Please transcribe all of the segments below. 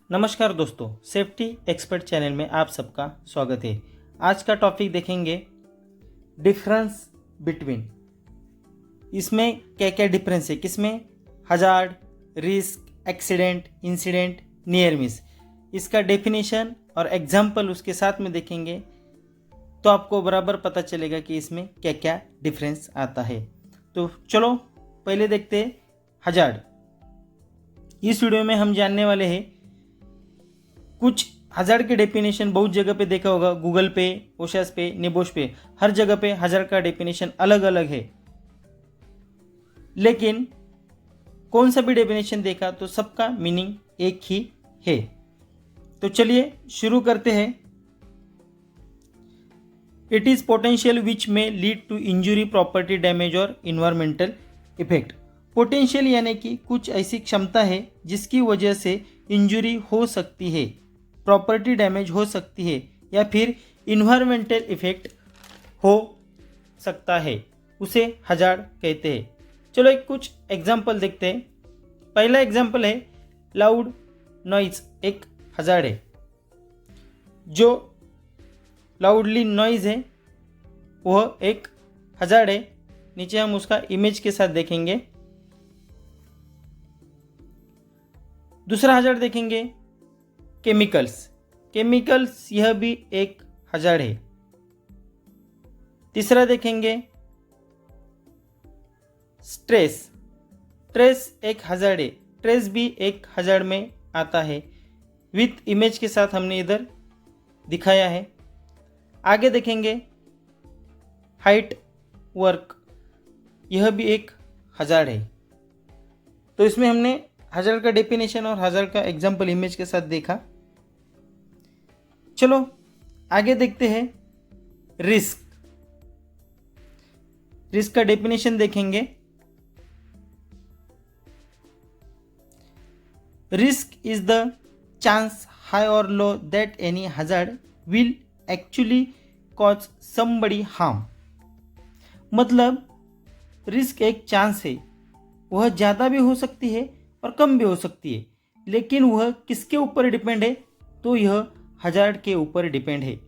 नमस्कार दोस्तों, safety expert channel में आप सबका स्वागत है। आज का टॉपिक देखेंगे डिफरेंस बिटवीन। इसमें क्या क्या डिफरेंस है, किसमें hazard, risk, accident, incident, near miss, इसका डेफिनेशन और एग्जाम्पल उसके साथ में देखेंगे तो आपको बराबर पता चलेगा कि इसमें क्या क्या डिफरेंस आता है। तो चलो पहले देखते हैं हजार्ड। इस वीडियो में हम जानने वाले हैं कुछ हजार्ड के डेफिनेशन। बहुत जगह पे देखा होगा, गूगल पे, ओशास पे, नेबोश पे, हर जगह पे हजार्ड का डेफिनेशन अलग अलग है, लेकिन कौन सा भी डेफिनेशन देखा तो सबका मीनिंग एक ही है। तो चलिए शुरू करते हैं। It is potential which may lead to injury, property damage और इन्वायरमेंटल इफेक्ट। पोटेंशियल यानी कि कुछ ऐसी क्षमता है जिसकी वजह से इंजुरी हो सकती है, प्रॉपर्टी डैमेज हो सकती है या फिर इन्वायरमेंटल इफेक्ट हो सकता है, उसे हजार्ड कहते हैं। चलो एक कुछ एग्जाम्पल देखते हैं। पहला एग्जाम्पल है लाउड नॉइज, एक हजार्ड है। जो लाउडली नॉइज है वह एक हजार्ड है। नीचे हम उसका इमेज के साथ देखेंगे। दूसरा हजार्ड देखेंगे केमिकल्स। केमिकल्स यह भी एक हजार्ड है। तीसरा देखेंगे स्ट्रेस। स्ट्रेस एक हजार्ड है। स्ट्रेस भी एक हजार्ड में आता है। विथ इमेज के साथ हमने इधर दिखाया है। आगे देखेंगे हाइट वर्क, यह भी एक हजार्ड है। तो इसमें हमने हजार्ड का डेफिनेशन और हजार्ड का एग्जाम्पल इमेज के साथ देखा। चलो आगे देखते हैं रिस्क। रिस्क का डेफिनेशन देखेंगे। Risk is the chance high और low that any hazard will actually cause somebody harm. मतलब रिस्क एक चांस है, वह ज़्यादा भी हो सकती है और कम भी हो सकती है, लेकिन वह किसके ऊपर डिपेंड है, तो यह हजार्ड के ऊपर डिपेंड है।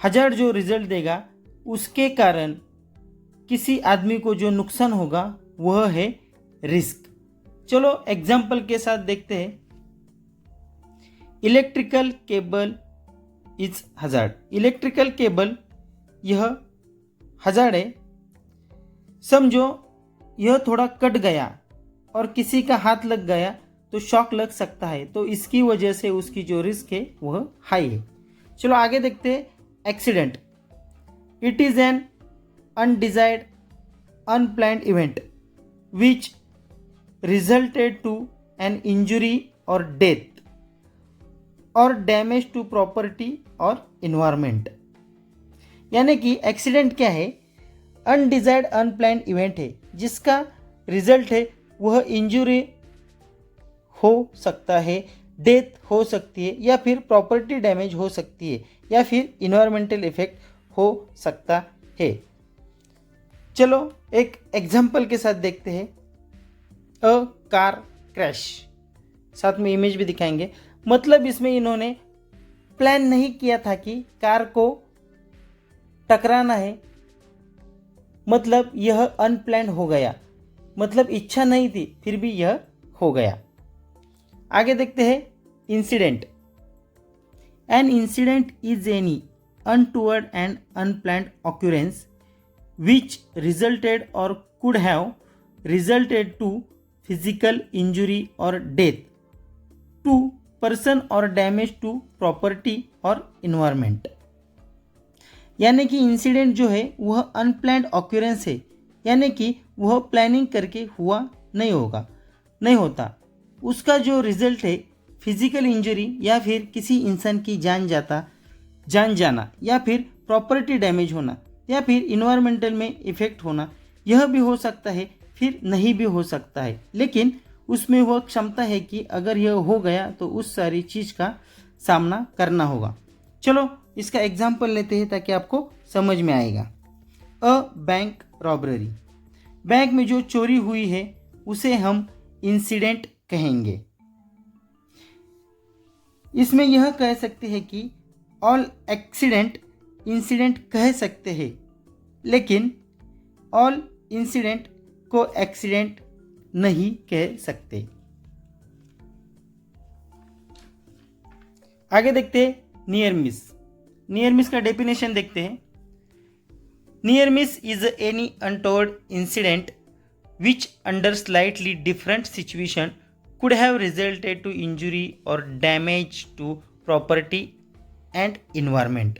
हजार्ड जो रिजल्ट देगा उसके कारण किसी आदमी को जो नुकसान होगा वह है रिस्क। चलो एग्जाम्पल के साथ देखते हैं। Electrical cable is hazard. Electrical cable यह हजार्ड है। समझो यह थोड़ा कट गया और किसी का हाथ लग गया तो शॉक लग सकता है, तो इसकी वजह से उसकी जो रिस्क है वह हाई है। चलो आगे देखते हैं accident. It is an undesired unplanned event which resulted to an injury और डेथ और डैमेज टू प्रॉपर्टी और इन्वायरमेंट। यानी कि एक्सीडेंट क्या है, अनडिजायर्ड अनप्लान्ड इवेंट है जिसका रिजल्ट है वह इंजुरी हो सकता है, डेथ हो सकती है या फिर प्रॉपर्टी डैमेज हो सकती है या फिर इन्वायरमेंटल इफेक्ट हो सकता है। चलो एक एग्जाम्पल के साथ देखते हैं। अ कार क्रैश, साथ में इमेज भी दिखाएंगे। मतलब इसमें इन्होंने प्लान नहीं किया था कि कार को टकराना है, मतलब यह अनप्लान हो गया, मतलब इच्छा नहीं थी फिर भी यह हो गया। आगे देखते हैं incident. An incident is any untoward and unplanned occurrence which resulted or could have resulted to physical injury or death to person or damage to property और environment। यानी कि इंसिडेंट जो है वह अनप्लान्ड ऑक्यूरेंस है, यानी कि वह प्लानिंग करके हुआ नहीं होता। उसका जो रिजल्ट है फिजिकल इंजरी या फिर किसी इंसान की जान जाना या फिर प्रॉपर्टी डैमेज होना या फिर इन्वायरमेंटल में इफेक्ट होना, यह भी हो सकता है फिर नहीं भी हो सकता है, लेकिन उसमें वह क्षमता है कि अगर यह हो गया तो उस सारी चीज़ का सामना करना होगा। चलो इसका एग्जाम्पल लेते हैं ताकि आपको समझ में आएगा। A bank robbery. बैंक में जो चोरी हुई है उसे हम इंसिडेंट कहेंगे। इसमें यह कह सकते हैं कि ऑल एक्सीडेंट इंसिडेंट कह सकते हैं, लेकिन ऑल इंसिडेंट को एक्सीडेंट नहीं कह सकते। आगे देखते हैं नियर मिस। नियर मिस का डेफिनेशन देखते हैं। Near miss is any untoward incident which under slightly different situation could have resulted to injury or damage to property and environment।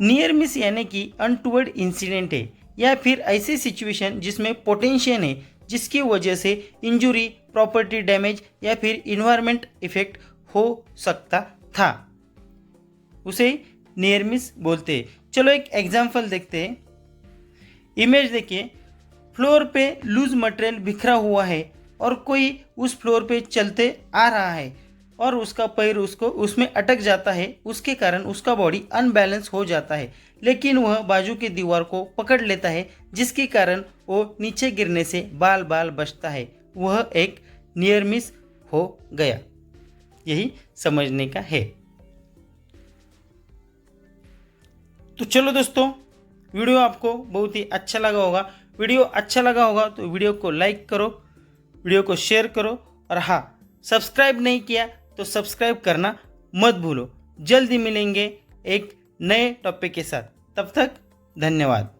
Near miss यानी कि अनटूवर्ड इंसिडेंट है या फिर ऐसी situation जिसमें पोटेंशियल है जिसकी वजह से इंजुरी, प्रॉपर्टी डैमेज या फिर इन्वायरमेंट इफेक्ट हो सकता था, उसे नियर मिस बोलते हैं। चलो एक एग्जांपल देखते हैं। इमेज देखिए, फ्लोर पे लूज मटेरियल बिखरा हुआ है और कोई उस फ्लोर पे चलते आ रहा है और उसका पैर उसमें अटक जाता है, उसके कारण उसका बॉडी अनबैलेंस हो जाता है, लेकिन वह बाजू की दीवार को पकड़ लेता है जिसके कारण वो नीचे गिरने से बाल बाल बचता है। वह एक नियर मिस हो गया। यही समझने का है। तो चलो दोस्तों, वीडियो आपको बहुत ही अच्छा लगा होगा। वीडियो अच्छा लगा होगा तो वीडियो को लाइक करो, वीडियो को शेयर करो, और हाँ, सब्सक्राइब नहीं किया तो सब्सक्राइब करना मत भूलो। जल्दी मिलेंगे एक नए टॉपिक के साथ। तब तक धन्यवाद।